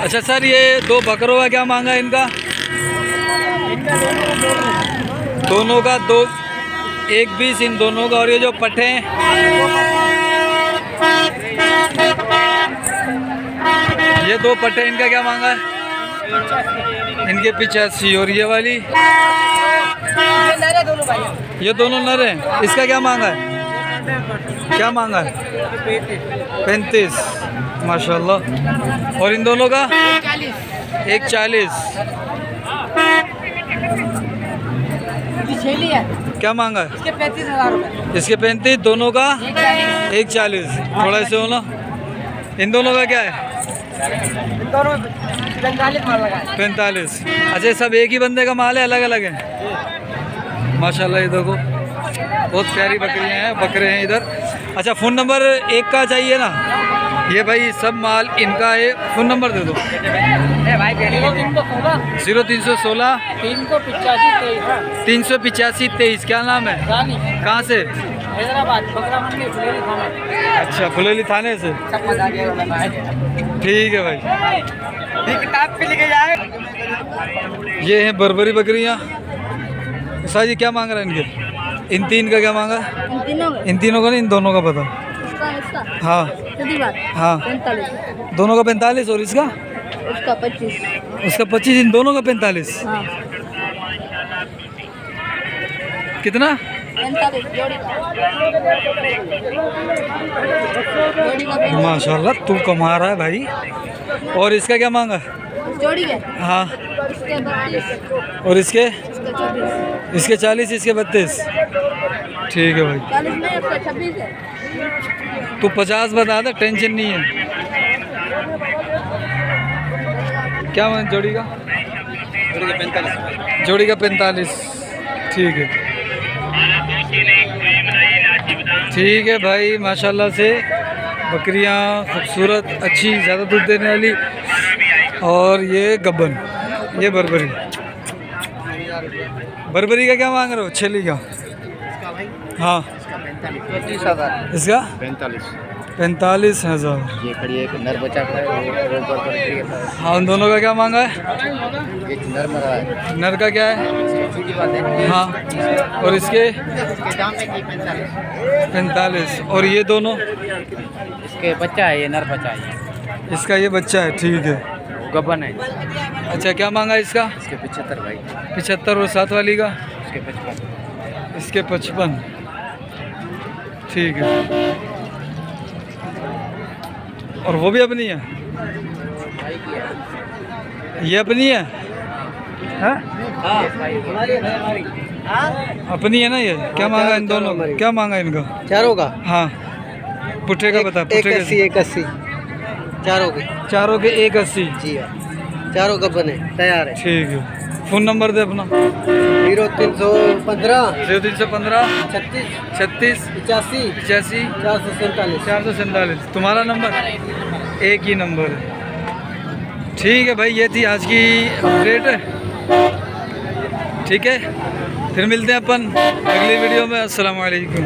अच्छा सर, ये दो बकरों का क्या मांगा है इनका? दोनों का 1,20 इन दोनों का। और ये जो पट्टे हैं ये दो पट्टे, इनका क्या मांगा है? इनके 85। और ये वाली ये दोनों नर हैं, इसका क्या मांगा है? क्या मांगा है? 35 माशाल्लाह। और इन दोनों का 1,40। क्या मांगा है? इसके 35,000 रुपये। इसके 35, दोनों का 1,40। थोड़ा ऐसे हो ना। इन दोनों का क्या है? दोनों 45 माल लगा है। 45। अच्छा, सब एक ही बंदे का माल है, अलग अलग है? माशाल्लाह, ये देखो बहुत प्यारी बकरियां हैं, बकरे हैं इधर। अच्छा, फ़ोन नंबर एक का चाहिए ना? ये भाई सब माल इनका है। फ़ोन नंबर दे दो। 0316 385 23। क्या नाम है? कहाँ से? हैदराबाद बकरा मंडी फुलेली थाना। अच्छा, फुलेली थाने से। ठीक है भाई। किताब पे लिखे जाए। ये हैं बर्बरी बकरियाँ। शाह जी क्या मांग रहे हैं इनके? इन तीन का क्या मांगा? इन तीनों का नहीं, इन दोनों का पता। हाँ हाँ, 45। दोनों का 45। और इसका? उसका 25। उसका 25, इन दोनों का 45। हाँ। कितना? 45 जोड़ी का। माशाल्लाह, तू कमा रहा है भाई। और इसका क्या मांगा? जोड़ी के हाँ। इसके 32। और इसके? इसका 24। इसके 40, इसके 32। ठीक है भाई। 40 नहीं, उसका 26 है। तू 50 बता दे, टेंशन नहीं है। क्या मांग जोड़ी का? जोड़ी का 45। ठीक है। ठीक है भाई, माशाल्लाह से बकरियां खूबसूरत, अच्छी, ज़्यादा दूध देने वाली। और ये गब्बन, ये बर्बरी। बर्बरी का क्या मांग रहे हो? छेली का? हाँ। इसका 45,000। ये खड़ी है, एक नर बच्चा खड़ा है, वो बर्बरी है। हाँ, उन दोनों का क्या मांगा है? एक नर मरा है। नर का क्या है? सीधी बात है। हाँ। और इसके? इसके दाम है कि 45। 45। और ये दोनों? इसके बच्चा है, ये नर बच्चा है। इसका ये बच्चा है। ठीक है। गबन है। अच्छा, क्या मांगा इसका? इसके 75 भाई। 75। और साथ वाली का? इसके 55। इसके 55। ठीक है। और वो भी अपनी है? ये अपनी है? हाँ? अपनी है ना ये? क्या मांगा इन दोनों? क्या मांगा इनका? चारों का? हाँ, पुट्ठे का बता। पुट्ठे का 81 चारों के। चारों के 180। जी हाँ, चारों गबन है, तैयार है। ठीक है। फ़ोन नंबर दे अपना। 0315 0315 36 36 85 85 447। 447। तुम्हारा नंबर? एक ही नंबर है। ठीक है भाई, ये थी आज की अपडेट। ठीक है, फिर मिलते हैं अपन अगली वीडियो में। अस्सलाम वालेकुम।